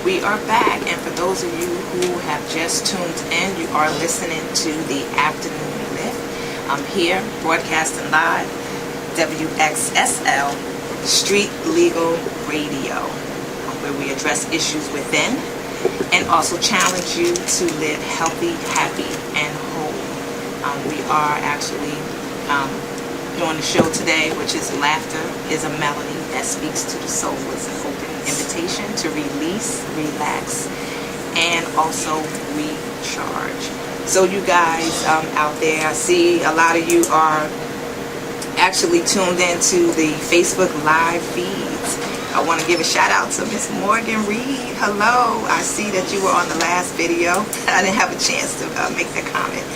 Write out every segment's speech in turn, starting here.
We are back, and for those of you who have just tuned in, you are listening to the Afternoon Lift. I'm here broadcasting live, WXSL Street Legal Radio, where we address issues within and also challenge you to live healthy, happy, and whole. We are actually doing the show today, which is Laughter is a Melody That Speaks to the Soul. It's an open invitation to release, relax, and also recharge. So you guys out there, I see a lot of you are actually tuned into the Facebook Live feeds. I want to give a shout out to Miss Morgan Reed. Hello. I see that you were on the last video. I didn't have a chance to make the comment.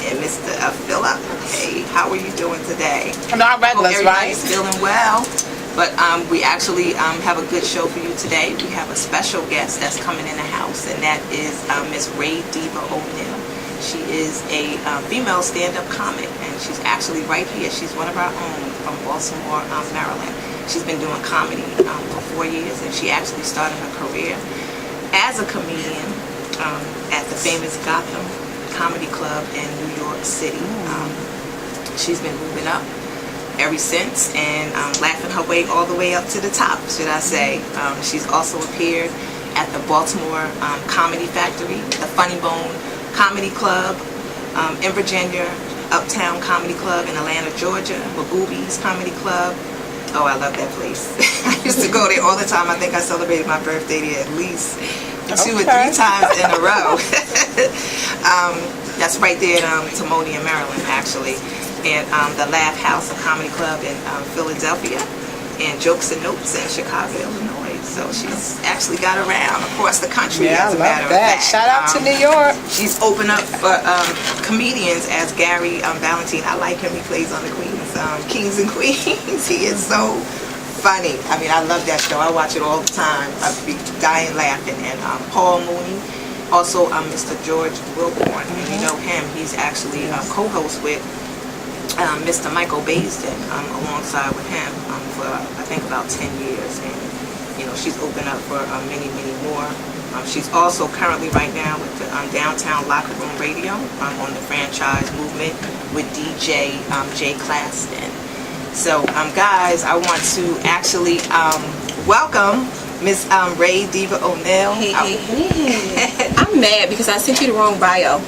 And Mr. Phillip, hey, how are you doing today? Not regulars, right? Everybody's feeling well. But we actually have a good show for you today. We have a special guest that's coming in the house, and that is Miss Ray Diva O'Neill. She is a female stand-up comic, and she's actually right here. She's one of our own from Baltimore, Maryland. She's been doing comedy for 4 years, and she actually started her career as a comedian at the famous Gotham Comedy Club in New York City. She's been moving up ever since and laughing her way all the way up to the top, should I say. She's also appeared at the Baltimore Comedy Factory, the Funny Bone Comedy Club in Virginia, Uptown Comedy Club in Atlanta, Georgia, Magoobies Comedy Club. Oh, I love that place. I used to go there all the time. I think I celebrated my birthday there at least 2 or 3 times in a row. That's right there in Timonium, Maryland, actually. And the Laugh House, a comedy club in Philadelphia, and Jokes and Notes in Chicago, Illinois. So she's actually got around across the country, yeah, as a I love matter that. of fact. Shout out to New York. She's opened up for comedians as Gary Valentine. I like him. He plays on the Kings and Queens. He is so funny. I mean, I love that show. I watch it all the time. I'd be dying laughing. And Paul Mooney, also Mr. George Wilborn. And you know him. He's actually co-host with Mr. Michael Baisden alongside with him for I think about 10 years, and you know she's opened up for many more. She's also currently right now with the Downtown Locker Room Radio on the franchise movement with DJ Jay Claston. So guys, I want to actually welcome Miss Ray Diva O'Neill. Hey. I'm mad because I sent you the wrong bio.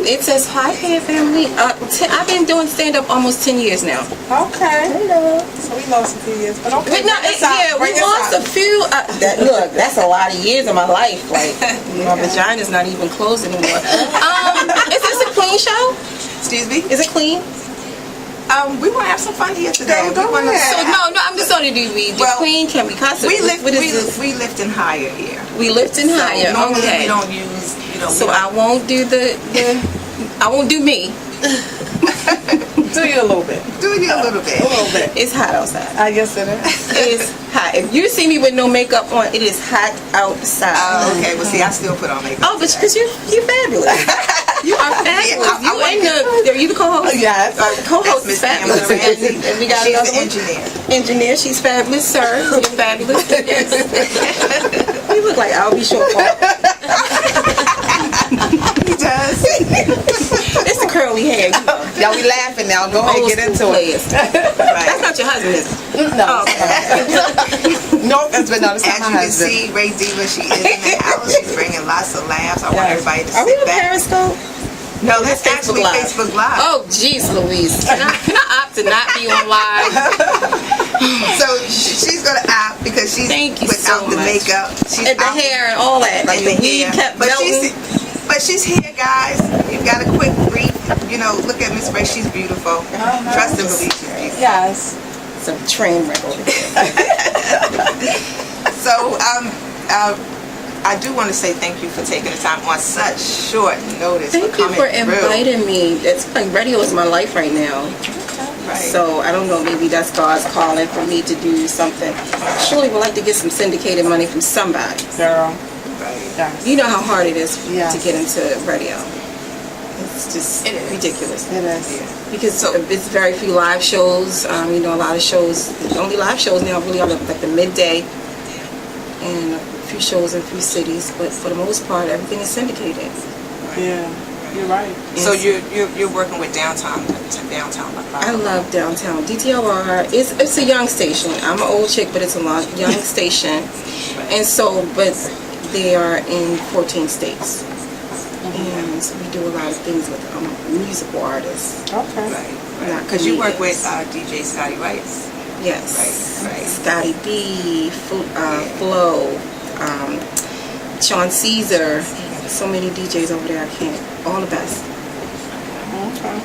It says, hi, hey, family. I've been doing stand-up almost 10 years now. Okay. Hello. So we lost a few years, but okay. But no, we lost a few. Look, that's a lot of years of my life. Like, my vagina's not even closed anymore. Is this a clean show? Excuse me? Is it clean? We want to have some fun here today. So, no, I'm just going to do the clean. Can we cuss? We lifting higher here. We lifting higher. Normally okay. We don't use, So I won't do I won't do me. Do you a little bit. Do you a little bit. A little bit. It's hot outside. I guess it is. It's hot. If you see me with no makeup on, it is hot outside. Oh, okay. Well, see, I still put on makeup. Oh, but because you're fabulous. You are fabulous. You the co-host? Yes. Co-host is fabulous. And we got another one. Engineer. She's fabulous, sir. You're fabulous. You look like I'll be short. He does. It's the curly hair. Y'all, we laughing now. Go ahead and get into it. Right. That's not your husband, is it? No. No, that's not my husband. As you can see, Ray Diva, she is in the house. She's bringing lots of laughs. I want everybody to sit back. Are we on Periscope? No, that's actually Facebook Live. Oh, jeez, Louise. Can I opt to not be on live? So she's going to opt because she's without the makeup. She's and the hair and all that. Like the weed kept melting. But she's here, guys. You've got a quick brief. You know, look at Miss Ray. She's beautiful. Trust and believe she's beautiful. Yes. It's a train wreck over there. So, I do want to say thank you for taking the time on such short notice. Thank you for inviting me. It's like radio is my life right now. Right. So I don't know, maybe that's God's calling for me to do something. I surely would like to get some syndicated money from somebody. Girl. Right. Yes. You know how hard it is to get into radio. It's just ridiculous. It is. Yeah. Because it's very few live shows. A lot of shows, the only live shows now really are like the midday and a few shows in a few cities, but for the most part, everything is syndicated. Yeah, you're right. So you're working with downtown. I love downtown. DTLR it's a young station. I'm an old chick, but it's a young station, and so but they are in 14 states, and we do a lot of things with musical artists. Okay. Right. Because you work with DJ Scotty Rice. Yes. Right. Scotty B, Flo, Sean Caesar. So many DJs over there. I can't. All the best. Okay.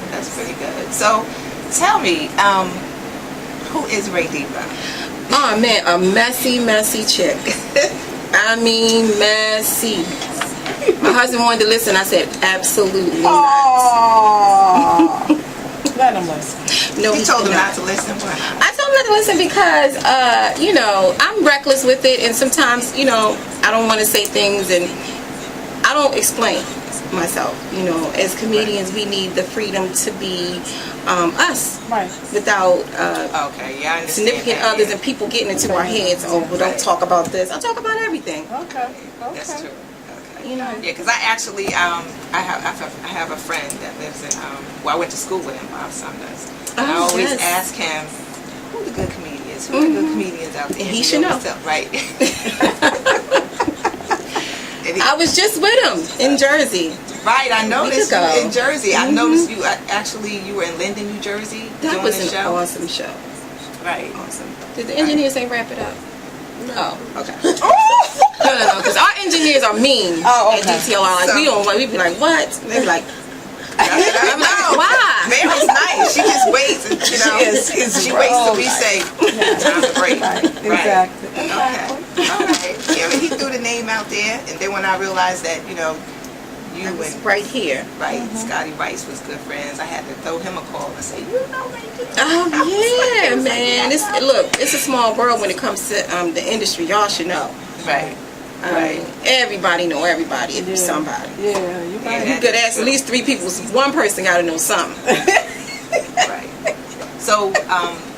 That's pretty good. So, tell me, who is Ray Diva? Oh man, a messy chick. I mean, messy. My husband wanted to listen. I said, absolutely not. Oh. Let him listen. No, He told him not to listen. Why not? I told him not to listen because, I'm reckless with it, and sometimes, I don't want to say things, and I don't explain myself. As comedians, we need the freedom to be us, Right. without Okay, yeah, I understand significant that, others yeah. and people getting into our heads. Oh, well, don't talk about this. I'll talk about everything. Okay. That's true. Okay. Yeah, because I actually, I have a friend that lives in, I went to school with him, Bob Sumner's. And I always yes. ask him, who the good comedians? Who are the good comedians out there? And he should know. Right. I was just with him in Jersey. Right, I noticed you ago. in Jersey. I noticed you, you were in Linden, New Jersey That doing was the an show. awesome show. Right. Awesome. Did the engineer say wrap it up? No. Okay. Oh! No, because our engineers are mean Oh, okay. at DTLR. Like, we be like, what? They be like, I'm like, why? Mary's nice. She just waits, and, she waits till we say time to break. Right. Exactly. Okay. All right. Yeah, he threw the name out there, and then when I realized that, you It was and right here. Scotty Rice was good friends, I had to throw him a call and say, you know, Randy. Oh yeah, man. It's a small world when it comes to the industry. Y'all should know. Right. Right. Everybody know everybody if you're somebody. Yeah, you right. You could ask at least 3 people. One person got to know something. Right.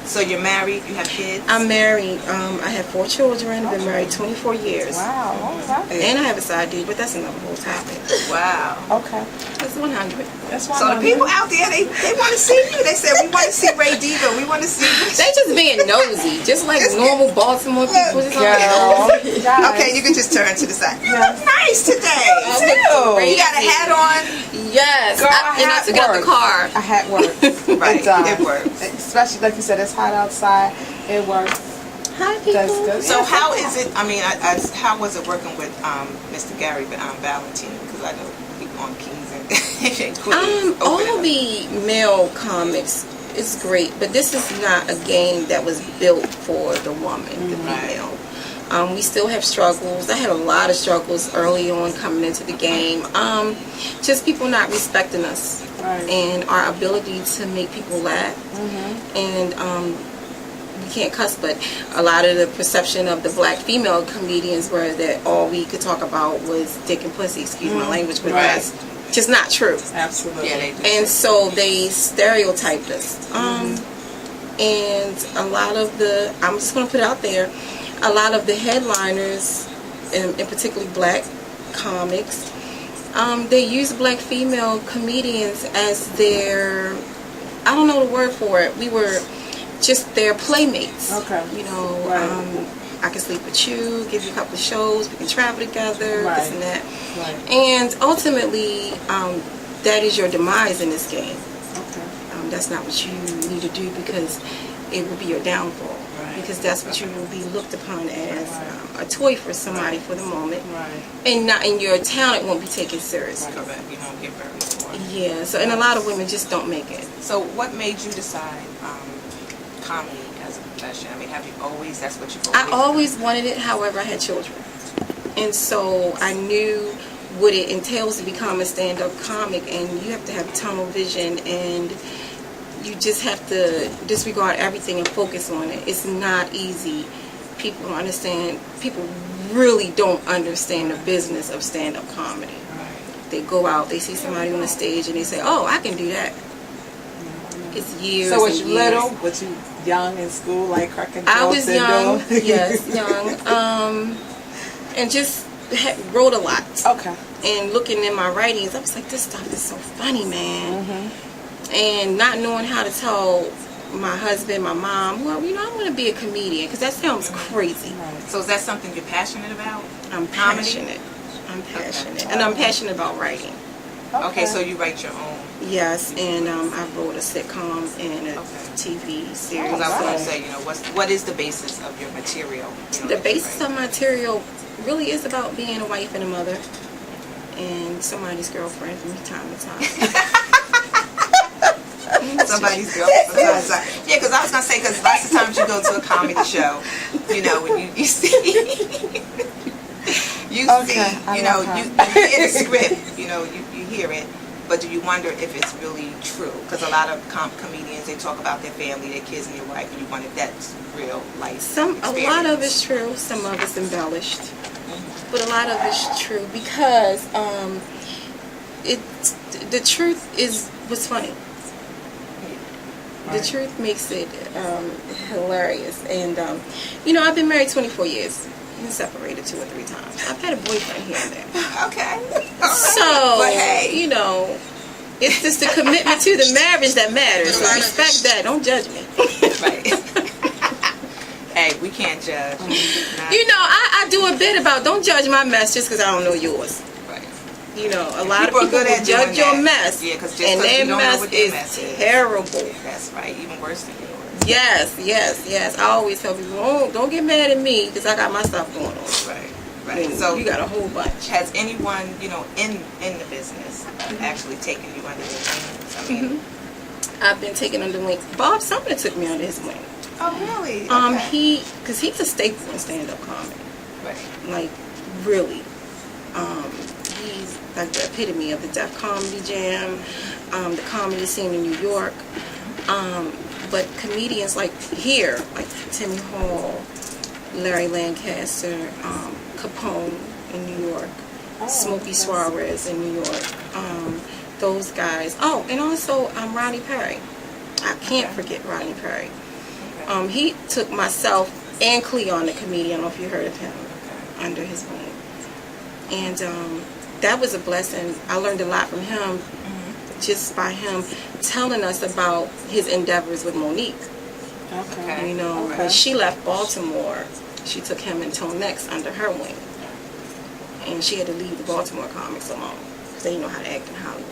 So you're married. You have kids. I'm married. I have 4 children. I've been married 24 years. Wow. All right. And I have a side dude, but that's another whole topic. Wow. Okay. That's 100. That's why. So the people out there, they want to see you. They said, we want to see Ray Diva. We want to see you. They just being nosy, just like normal Baltimore people. Just Girl. Guys. Okay, you can just turn to the side. You Yeah. look nice today. Oh, You got a hat on. Yes, Girl, and I took out the car. A hat works. Right. It It works. Especially like you said, it's hot outside. It works. Hi, people. Does. So how is it? I mean, how was it working with Mr. Gary Valentine? Because I know people on Keys and Queens. All the male comics is great, but this is not a game that was built for the woman, the female. We still have struggles. I had a lot of struggles early on coming into the game. Just people not respecting us and our ability to make people laugh. And we can't cuss, but a lot of the perception of the black female comedians were that all we could talk about was dick and pussy, excuse my language, but that's just not true. Absolutely. Yeah, they do. And so they stereotyped us. And a lot of I'm just going to put it out there, a lot of the headliners, in particularly black comics, they use black female comedians as their, I don't know the word for it, we were just their playmates. Okay. I can sleep with you, give you a couple of shows, we can travel together, this and that. Right. And ultimately, that is your demise in this game. Okay. That's not what you need to do, because it will be your downfall. Because that's what you will be looked upon as a toy for somebody for the moment. And not in your talent won't be taken seriously. Correct. You don't get very far. Yeah, so, and a lot of women just don't make it. So what made you decide comedy as a profession? I mean, have you always, that's what you've always I always wanted it, however, I had children. And so I knew what it entails to become a stand-up comic, and you have to have tunnel vision, and you just have to disregard everything and focus on it. It's not easy. People don't understand. People really don't understand the business of stand-up comedy. They go out, they see somebody on the stage, and they say, "Oh, I can do that." It's years. So was and you years. little? Was you young in school, like cracking jokes? I was young. Yes, young. and just wrote a lot. Okay. And looking in my writings, I was like, this stuff is so funny, man. And not knowing how to tell my husband, my mom, well, you know, I want to be a comedian, because that sounds crazy. So is that something you're passionate about? I'm Comedy? passionate. I'm passionate. Okay. And I'm passionate about writing. Okay, so you write your own. Yes, and I wrote a sitcom and a TV series. Because I was going to say, you know, what is the basis of your material? You know, The basis of my material really is about being a wife and a mother and somebody's girlfriend from time to time. Somebody's girlfriend from time to time. Yeah, because I was going to say, because lots of times you go to a comedy show, you know, when you see... you know, you hear the script, you know, you hear it, but do you wonder if it's really true? Because a lot of comedians, they talk about their family, their kids, and your wife, and you wonder if that's real life A experience. lot of it's true, some of it's embellished, but a lot of it's true because the truth is what's funny. The truth makes it hilarious, and you know, I've been married 24 years. Been separated 2 or 3 times. I've had a boyfriend here and there. Okay. So, But hey. you know, it's just the commitment to the marriage that matters. So respect that. Don't judge me. Right. Hey, we can't judge. You know, I do a bit about don't judge my mess just because I don't know yours. Right. You know, a lot of People are people good at will judge doing your that. mess, Yeah, 'cause just and 'cause you their don't know mess what their is mess is. terrible. That's right. Even worse than yours. Yes. I always tell people, don't get mad at me because I got my stuff going on. Right. I Right. mean, So you got a whole bunch. has anyone, you know, in the business actually taken you under their wings? I mean, I've been taken under wing. Bob Sumner took me under his wing. oh really? Okay. Because he's a staple in stand-up comedy. Right. Like, really. He's like the epitome of the Def Comedy Jam, the comedy scene in New York. But comedians like here, like Timmy Hall, Larry Lancaster, Capone in New York, Smokey Suarez in New York, those guys. Oh, and also Rodney Perry. I can't forget Rodney Perry. He took myself and Cleon, the comedian, I don't know if you heard of him, under his wing. And that was a blessing. I learned a lot from him, just by him telling us about his endeavors with Monique. Okay. You know, when she left Baltimore, she took him and Tone X under her wing. And she had to leave the Baltimore comics alone because they didn't know how to act in Hollywood.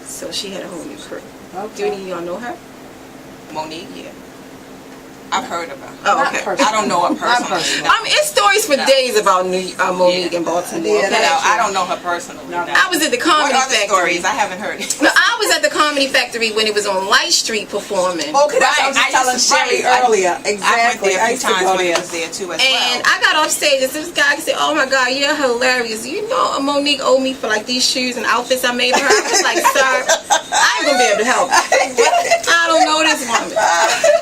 So she had a whole new crew. Do any of y'all know her? Monique? Yeah. I've heard of her. Oh, okay. I don't know her personally. I mean, it's stories for days about Monique and Baltimore. Yeah, okay? No, I don't know her personally. No. I was at the What Comedy other Factory. stories? I haven't heard it. No, I was at the Comedy Factory when it was on Light Street performing. Okay, that's what I was Right, telling Sherry earlier. I went Exactly. there a few used to times go when it there. was there too as And well. I got off stage and this guy said, "Oh my God, you're hilarious. You know Monique owed me for like these shoes and outfits I made for her." I was like, "Sir, I ain't gonna be able to help you. I don't know this woman.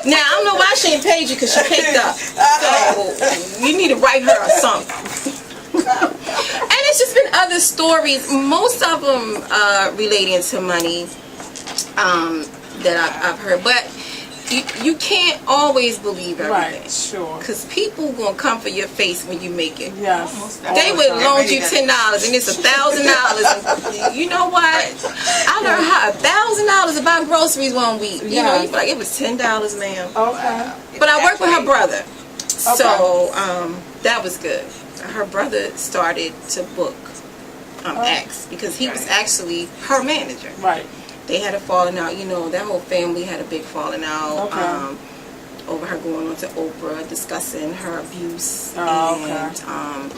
Now, I don't know why she ain't paid you because she picked up. So, you need to write her or something." And it's just been other stories, most of them relating to money that I've heard. But you can't always believe everything. Right, sure. Because people gonna come for your face when you make it. Yes. They would loan you $10 and it's $1,000. You know what? I learned how $1,000 to buy groceries one week. You know, you be like, it was $10, ma'am. Okay. But I worked with her brother, so that was good. Her brother started to book X because he was actually her manager. Right. They had a falling out. You know, that whole family had a big falling out. Okay. Over her going on to Oprah, discussing her abuse, and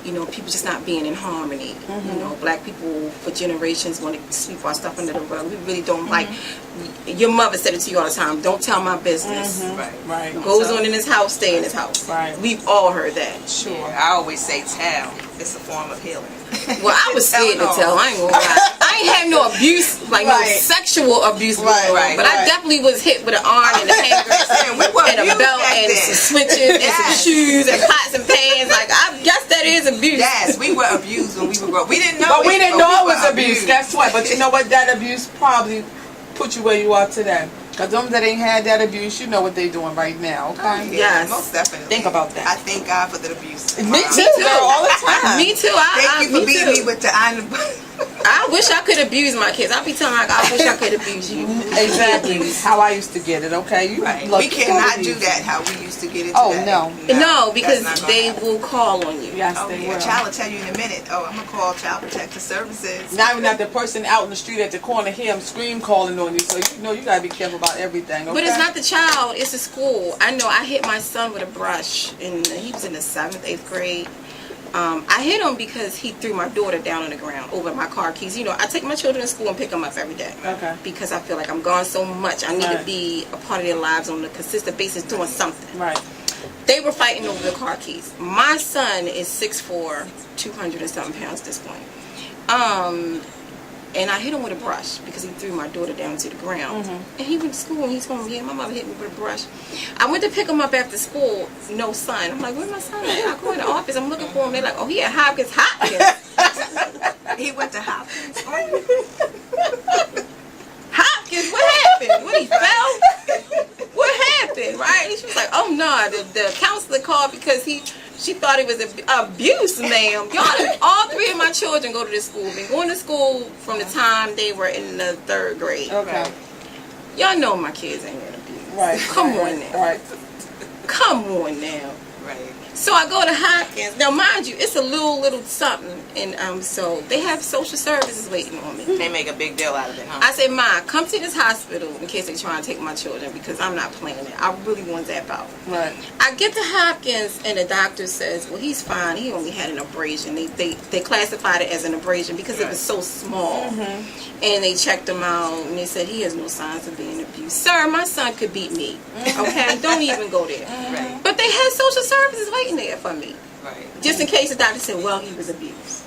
you know, people just not being in harmony. You know, black people for generations want to sweep our stuff under the rug. We really don't like. Your mother said it to you all the time. Don't tell my business. Right. What goes on in this house, stay in this house. Right. We've all heard that. Sure. I always say tell. It's a form of healing. Well, I was scared to tell. I ain't gonna lie. I ain't had no abuse, like no sexual abuse going on, but I definitely was hit with an arm and a hanger and a belt and some switches and some shoes and pots and pans. Like, I guess that is abuse. Yes, we were abused when we were growing. We didn't know. But we didn't know it was were abuse. Guess what? But you know what? That abuse probably put you where you are today. Because them that ain't had that abuse, you know what they doing right now, okay? Oh, yeah, Yes. most definitely. Think about that. I thank God for the abuse. Me too, girl, all the time. Me too. Thank you for me beating too. me with the iron. I wish I could abuse my kids. I be telling like I wish I could abuse you. Exactly how I used to get it, okay? You Right. look, We cannot you do that how we used to get it Oh, today. no. No, because that's not gonna they happen. will call on you. Yes, Oh, they yeah. will. Child will tell you in a minute. Oh, I'm going to call Child Protective Services. Not even that the person out in the street at the corner hear him scream calling on you, so you know you gotta be careful about everything, okay? But it's not the child, it's the school. I know I hit my son with a brush, and he was in the 7th, 8th grade. I hit him because he threw my daughter down on the ground over my car keys. You know, I take my children to school and pick them up every day. Okay. Because I feel like I'm gone so much. I need to Right. be a part of their lives on a consistent basis doing something. Right. They were fighting over the car keys. My son is 6'4", 200 and something pounds at this point. And I hit him with a brush because he threw my daughter down to the ground. And he went to school and he's going, yeah, my mother hit me with a brush. I went to pick him up after school, no son. I'm like, where's my son? I go in the office, I'm looking for him. They're like, oh, he at Hopkins. He went to Hopkins. Hopkins, what happened? What, he fell? What happened, right? And she was like, oh, no, the counselor called because she thought it was abuse, ma'am. Y'all, all 3 of my children go to this school. Been going to school from the time they were in the 3rd grade. Okay. Y'all know my kids ain't been abused. Right. Come right, on now. Right. Come on now. Right. So I go to Hopkins. Now, mind you, it's a little something, and so they have social services waiting on me. They make a big deal out of it, huh? I said, Ma, come to this hospital in case they're trying to take my children because I'm not playing it. I really want that out. Right. I get to Hopkins and the doctor says, well, he's fine. He only had an abrasion. They classified it as an abrasion because it was so small. And they checked him out and they said he has no signs of being abused. Sir, my son could beat me. Okay? Don't even go there. Right. But they had social services waiting there for me. Right. Just in case the doctor said, well, he was abused.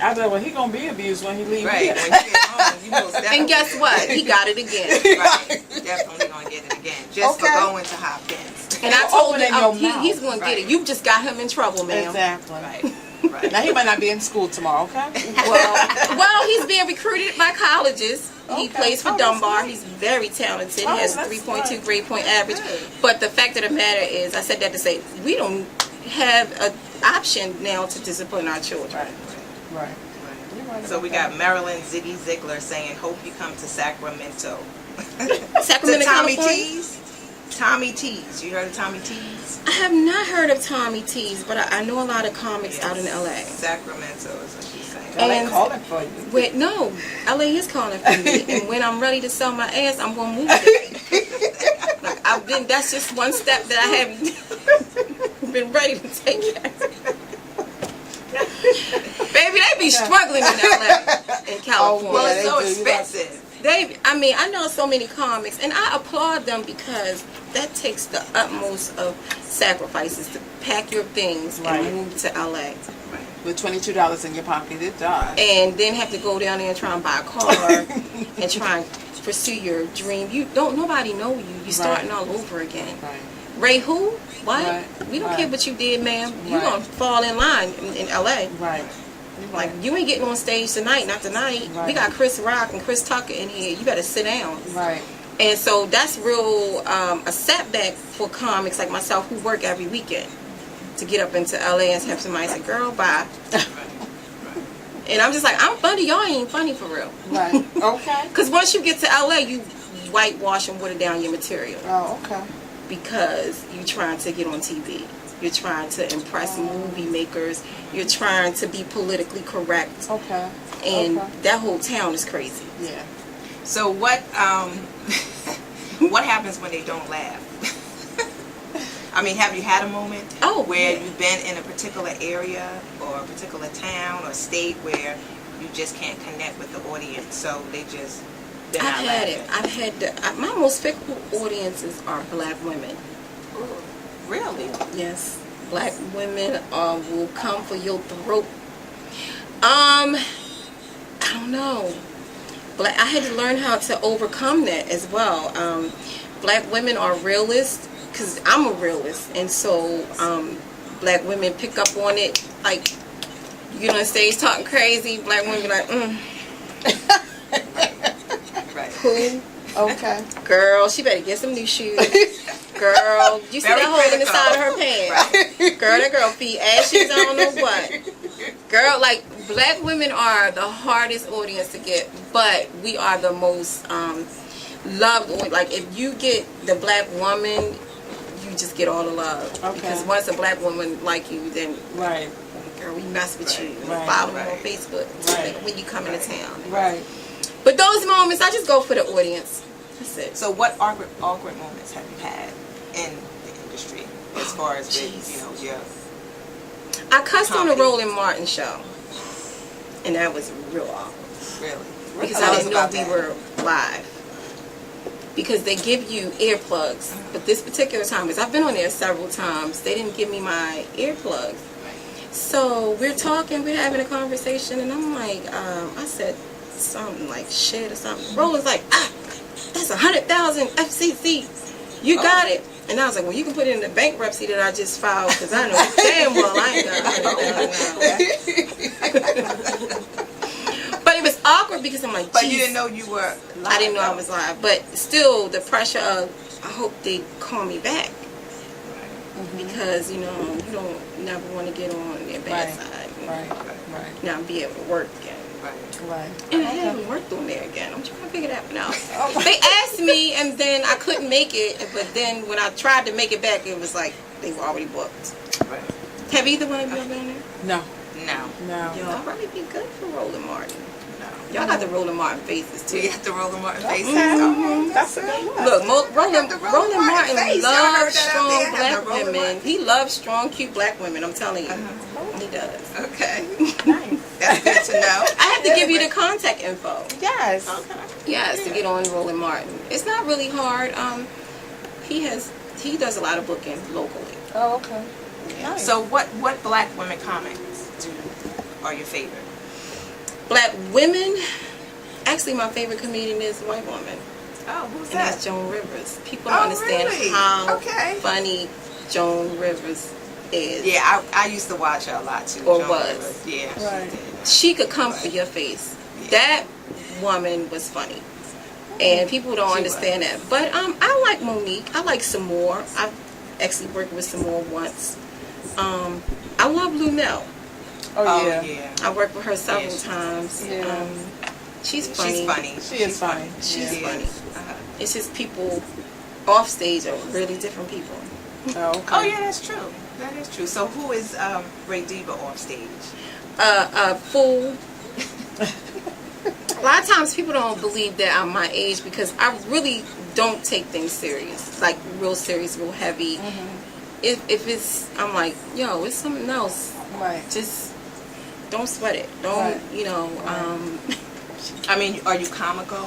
I said, well, he gonna be abused when he leaves Right. here. When you get home, you most definitely. And guess what? He got it again. Right. Definitely going to get it again. Just for Okay. going to Hopkins. And I told Opening him, your he's mouth. going to get it. Right. You just got him in trouble, ma'am. Exactly. Right. Right. Now he might not be in school tomorrow, okay? Well, he's being recruited by colleges. He Okay. plays for Oh, that's Dunbar. great. He's very talented. Oh, He has a that's 3.2 great. grade point average. Good. But the fact of the matter is, I said that to say, we don't have an option now to discipline our children. Right. You're right So we about got Marilyn Ziggy Ziegler saying, hope you come to Sacramento. Sacramento, To Tommy California? T's? Tommy T's. You heard of Tommy T's? I have not heard of Tommy T's, but I know a lot of comics out in LA. Sacramento is what she's saying. that. They And- calling for you. Wait, no, LA is calling for me, and when I'm ready to sell my ass, I'm gonna move it. Like, that's just one step that I haven't been ready to take yet. Baby, they be struggling in LA, in California. Well, Yeah, it's so they do. expensive. I know so many comics, and I applaud them because that takes the utmost of sacrifices to pack your things Right. and move to LA. With $22 in your pocket, it does. And then have to go down there and try and buy a car and try and pursue your dream. Nobody know you. You're starting all over again. Right. Ray who? What? Right. We don't Right. care what you did, ma'am. You're Right. going to fall in line in LA. Right. Like, you ain't getting on stage tonight, not tonight. Right. We got Chris Rock and Chris Tucker in here. You better sit down. Right. And so that's real a setback for comics like myself who work every weekend to get up into LA and have somebody say, girl, bye. And I'm just like, I'm funny. Y'all ain't funny for real. Right. Okay. Because once you get to LA, you whitewash and water down your material. Oh, okay. Because you're trying to get on TV. You're trying to impress movie makers. You're trying to be politically correct. Okay. And Okay. that whole town is crazy. Yeah. So what what happens when they don't laugh? I mean, have you had a moment where yeah. you've been in a particular area or a particular town or state where you just can't connect with the audience, so they're not I've had laughing? it. I've had my most fickle audiences are black women. Really? Yes, black women will come for your throat. I don't know. I had to learn how to overcome that as well. Black women are realists because I'm a realist, and so black women pick up on it. Like, you know, on stage talking crazy, black women be like, Right. who? Okay. Girl, she better get some new shoes. Girl, you see Very that hole in the critical. side of her pants. Girl, that girl feet ashes, I don't know what. Girl, like, black women are the hardest audience to get, but we are the most loved. Like, if you get the black woman, you just get all the love. Okay. Because once a black woman like you, then, Right. girl, we mess with you. We Right. follow you Right. on Facebook Right. when you come into town. Right. But those moments, I just go for the audience. That's it. So what awkward moments have you had in the industry as far as with, you know, your I cussed on the comedy? Roland Martin show, and that was real awkward really? because Tell I us didn't know about we that. were live. Because they give you earplugs, but this particular time, because I've been on there several times, they didn't give me my earplugs. So we're talking, we're having a conversation, and I'm like, I said something like shit or something. Roland's like, that's 100,000 FCC. You got it. And I was like, well, you can put it in the bankruptcy that I just filed, because I know damn well I ain't got 100,000. But it was awkward because I'm like, But geez. you didn't know you were live. I didn't know I was live, but still the pressure of I hope they call me back because you know you don't never want to get on their bad Right. side. Right. Now be able to work again. Right. Right. And I haven't worked on there again. I'm trying to figure that one out. They asked me, and then I couldn't make it. But then when I tried to make it back, it was like they were already booked. Right. Have either one of you ever been there? No. No. No. Y'all probably be good for Roland Martin. No. Y'all got the Roland Martin faces too. We have to roll the Martin faces. Okay. Oh, That's a good one. Look, Roland the Roland Martin Martin face. Y'all heard loves that out strong there? black The Roland women. Martin. He loves strong, cute black women. I'm telling you, he does. Okay. That's good to know. I have to give you the contact info. Yes. Okay. Yes, to get on Roland Martin. It's not really hard. He does a lot of booking locally. Oh, okay. Nice. So what black women comics are your favorite? Black women. Actually, my favorite comedian is a white woman, Oh, who's and that? that's Joan Rivers. People Oh, don't understand really? how Okay. funny Joan Rivers is. Yeah, I used to watch her a lot too. Or Joan was. Rivers. Yeah. Right. She did. She could come for your face. Yeah. That woman was funny. And people don't She understand that. But I like Monique. I like Samore. I've actually worked with Samore once. I love Lunel. Oh, yeah. yeah. I worked with her several she's- times. Yeah. She's funny. She's funny. She is funny. She's She funny. is. Uh-huh. It's just people off stage are really different people. Oh, okay. Oh yeah, that's true. That is true. So who is Ray Diva off stage? Fool. A lot of times people don't believe that I'm my age because I really don't take things serious, like real serious, real heavy. If it's, I'm like, yo, it's something else. Right. Just don't sweat it. Don't, Right. you know. I mean, are you comical?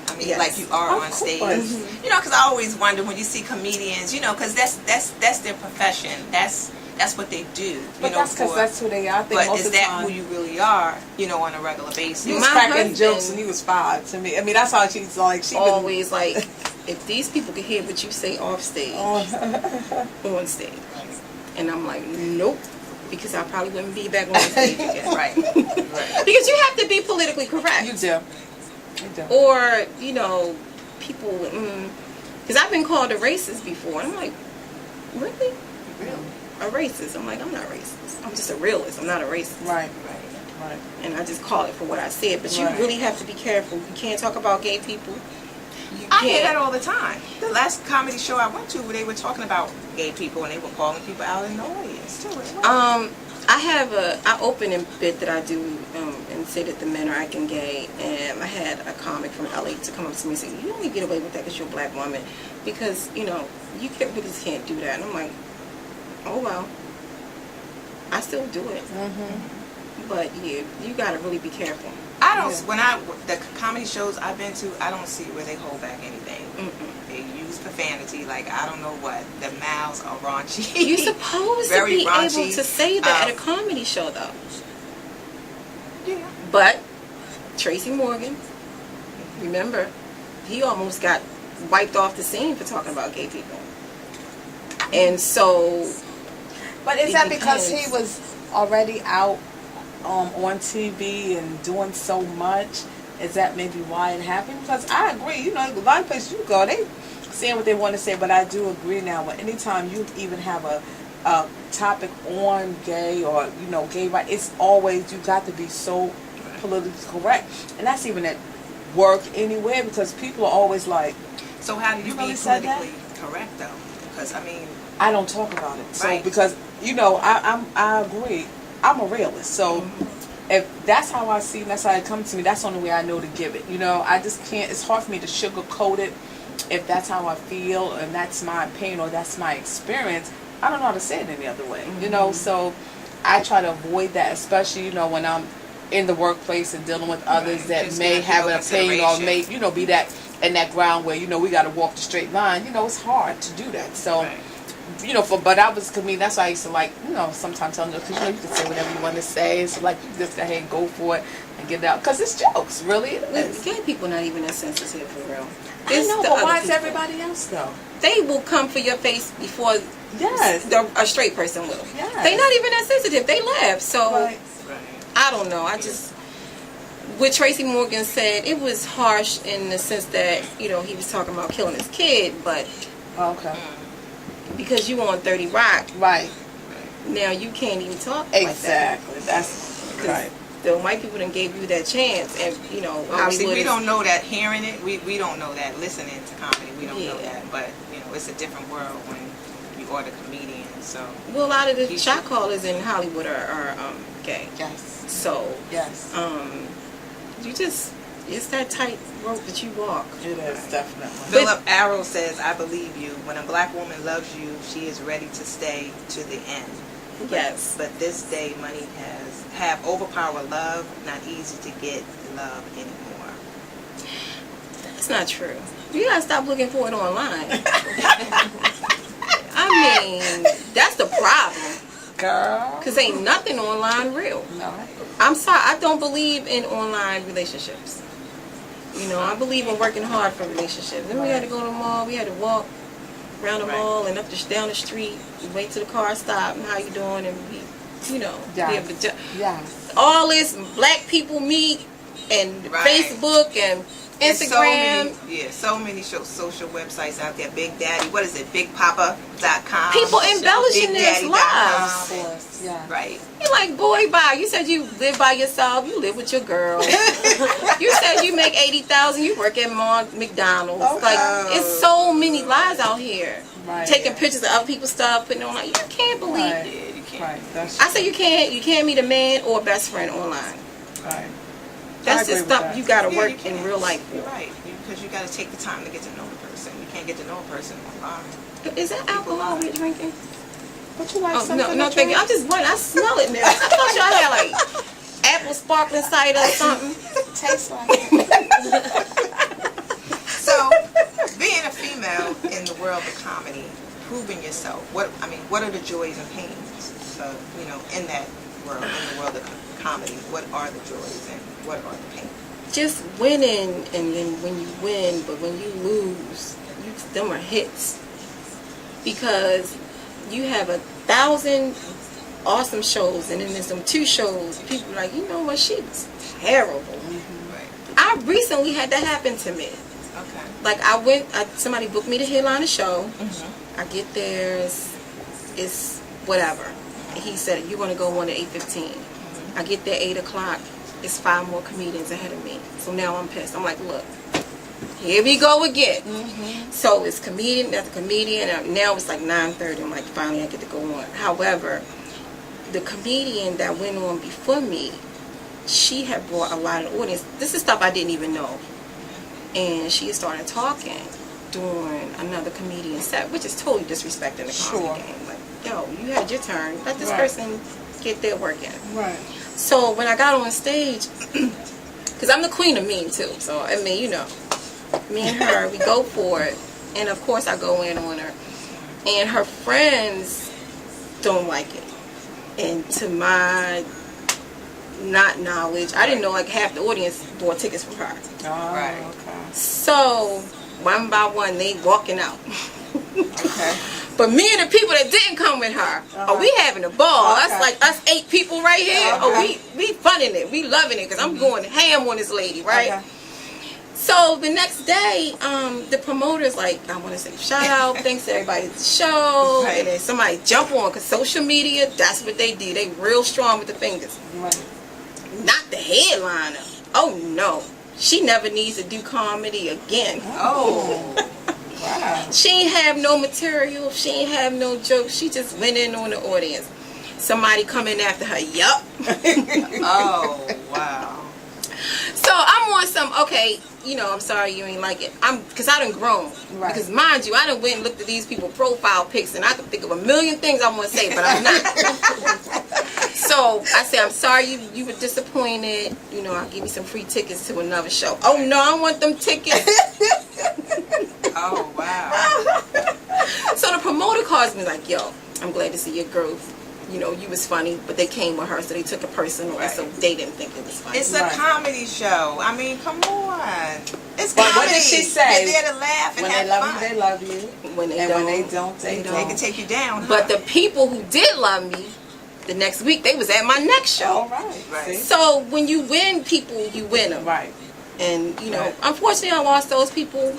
I mean, Yes. like you are Of on stage. course. You know, because I always wonder when you see comedians, you know, because that's their profession. That's what they do. But you know, that's because for- that's who they are. I think But most is of the that time. who you really are? You know, on a regular basis. He was My cracking husband- jokes and he was 5 to me. I mean, that's how she's like. She Always like, if these people could hear what you say off stage, on stage. And I'm like, nope. Because I probably wouldn't be back on stage again. Right. Right. Because you have to be politically correct. You do. You do. Or, you know, people, because I've been called a racist before. And I'm like, really? Really. A racist? I'm like, I'm not racist. I'm just a realist. I'm not a racist. Right. Right. Right. And I just call it for what I said. But you Right. really have to be careful. You can't talk about gay people. You I hear that can't. all the time. The last comedy show I went to, where they were talking about gay people and they were calling people out in the audience too. As well. I open a bit that I do and say that the men are acting gay, and I had a comic from LA to come up to me and say, you only get away with that because you're a black woman, because, you know, you really can't do that. And I'm like, oh well, I still do it. But yeah, you gotta really be careful. I don't. When the comedy shows I've been to, I don't see where they hold back anything. They use profanity like I don't know what. The mouths are raunchy. You're supposed to Very be raunchy. able to say that at a comedy show, though. Yeah. But Tracy Morgan, remember, he almost got wiped off the scene for talking about gay people. And so, But is It that because depends. he was already out on TV and doing so much Is that maybe why it happened? Because I agree, you know, a lot of places you go, they saying what they want to say, but I do agree now. When anytime you even have a topic on gay or, you know, gay rights, it's always, you got to be so politically correct. And that's even at work anywhere, because people are always like, So how do you really be said that? politically correct though? Because I mean, I don't talk about it. So Right. because, you know, I agree. I'm a realist. So if that's how I see it, that's how it comes to me, that's the only way I know to give it. You know, I just can't, it's hard for me to sugarcoat it. If that's how I feel and that's my opinion or that's my experience, I don't know how to say it any other way. You know, so I try to avoid that, especially, you know, when I'm in the workplace and dealing with others Right. that Just may give have people an opinion or may, consideration. you know, be that in that ground where, you know, we got to walk the straight line. You know, it's hard to do that. So, Right. you know, but I was, that's why I used to like, you know, sometimes tell them, because, you know, you can say whatever you want to say. So, like, you just go ahead and go for it and get it out. Because it's jokes, really. It is. Gay people not even as sensitive for real. I It's know, the but other why is people. everybody else, though? They will come for your face before Yes. a straight person will. Yes. They not even that sensitive. They laugh. So Right. right. I don't know. I just, what Tracy Morgan said, it was harsh in the sense that, you know, he was talking about killing his kid, but Okay. because you on 30 Rock, Right. now you can't even talk like that. Exactly. That's right. The white people done gave you that chance, and you know, Well, see, Hollywood we is- don't know that hearing it. We don't know that listening to comedy. We don't know Yeah. that. But you know, it's a different world when you are the comedian. So well, a lot of the You shot should- callers in Hollywood are gay. Yes. So Yes. you just, it's that tight rope that you walk. It is, definitely. Philip Arrow says, "I believe you. When a black woman loves you, she is ready to stay to the end. Yes. But this day, money have overpowered love. Not easy to get love anymore." It's not true. You gotta stop looking for it online. I mean, that's the problem. Girl. Because ain't nothing online real. No. I'm sorry, I don't believe in online relationships. You know, I believe in working hard for relationships. Then we had to go to the mall, we had to walk around the Right. mall and down the street, wait till the car stop and how you doing, and be, you know, be Yes. able to, Yes. all this black people meet and Right. Facebook and There's Instagram. so many social websites out there. Big Daddy, what is it? BigPapa.com. People embellishing their BigDaddy.com. lives. Of course. Yeah. Right. You're like, boy, bye. You said you live by yourself. You live with your girl. You said you make $80,000. You work at McDonald's. Okay. Like, it's so many lies out here. Right. Taking pictures of other people's stuff, putting it on. Like, you can't believe. Right. Yeah, you can't. Right. That's I say you can't meet a man or a best friend online. right. That's agree just with stuff that. you gotta Yeah, work you can. in real life You're for. right. Because you got to take the time to get to know the person. You can't get to know a person online. Is that alcohol we're drinking? But you like Oh, something? no, thank you. I just went. I smell it now. I thought y'all had like apple sparkling cider or something. Tastes like it. So, being a female in the world of comedy, proving yourself. What are the joys and pains of, you know, in that world, in the world of comedy? What are the joys and what are the pains? Just winning, and then when you win, but when you lose, them are hits. Because you have 1,000 awesome shows, and then there's some 2 shows, people are like, you know what, she was terrible. Right. I recently had that happen to me. Okay. Like, somebody booked me to headline a show. I get there, it's whatever. And he said, you're going to go on at 8:15. I get there 8 o'clock. It's 5 more comedians ahead of me. So now I'm pissed. I'm like, look, here we go again. So it's comedian after comedian. And now it's like 9:30. I'm like, finally I get to go on. However, the comedian that went on before me, she had brought a lot of audience. This is stuff I didn't even know. And she started talking during another comedian's set, which is totally disrespecting the comedy game. Like, yo, you had your turn. Let this person get their work in. Right. So when I got on stage, because I'm the queen of mean too, so I mean, you know, me and her, we go for it, and of course I go in on her, and her friends don't like it, and to my not knowledge, I didn't know like half the audience bought tickets for her. Oh, Right. okay. So one by one, they walking out. Okay. But me and the people that didn't come with her, oh, we having a ball. Okay. That's like us 8 people right here. Okay. Oh, we funning it. We loving it because I'm going ham on this lady, right? Okay. So the next day, the promoter's like, I want to say shout out, thanks to everybody at the show. Right. And then somebody jump on, because social media, that's what they do. They real strong with the fingers. Right. Not the headliner. Oh no. She never needs to do comedy again. Oh. Wow. She ain't have no material. She ain't have no jokes. She just went in on the audience. Somebody coming after her. Yup. Oh, wow. So I'm on some, okay, you know, I'm sorry you ain't like it. Because I done grown. Right. Because mind you, I done went and looked at these people's profile pics and I could think of a million things I want to say, but I'm not. So I said, I'm sorry you were disappointed. You know, I'll give you some free tickets to another show. Oh no, I don't want them tickets. Oh, wow. So the promoter calls me like, yo, I'm glad to see your growth. You know, you was funny, but they came with her, so they took it personal, Right. so they didn't think it was funny. It's a Right. comedy show. I mean, come on. It's But comedy. what did she say? You're there to laugh and When have they love fun. you, they love you. when they And don't, when they don't, they They don't. can take you down. But the people who did love me, the next week they was at my next All show. right. Right. See? So when you win people, you win them. Right. And you know, Right. unfortunately, I lost those people.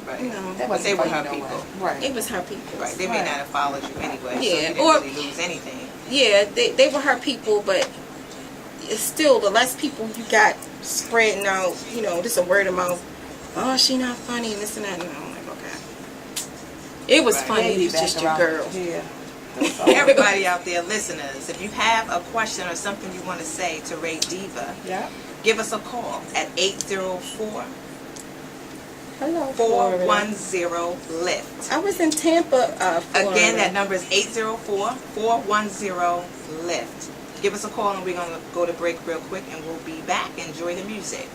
Right. You know, That But they wasn't were funny her no people. way. Right. it was her people. Right. They may Right. not have followed you anyway. So Yeah, you didn't or- really lose anything. Yeah, they were her people, but it's still the less people you got spreading out. You know, just a word of mouth. Oh, she not funny and this and that. And I'm like, okay. It was Right. funny. Lady It was back just your around girl. here. Everybody out there, listeners, if you have a question or something you want to say to Ray Diva, Yeah. give us a call at 804 Hello, Florida. 410-LIFT. I was in Tampa. Florida. Again, that number is 804-410-LIFT. Give us a call and we're going to go to break real quick and we'll be back. Enjoy the music.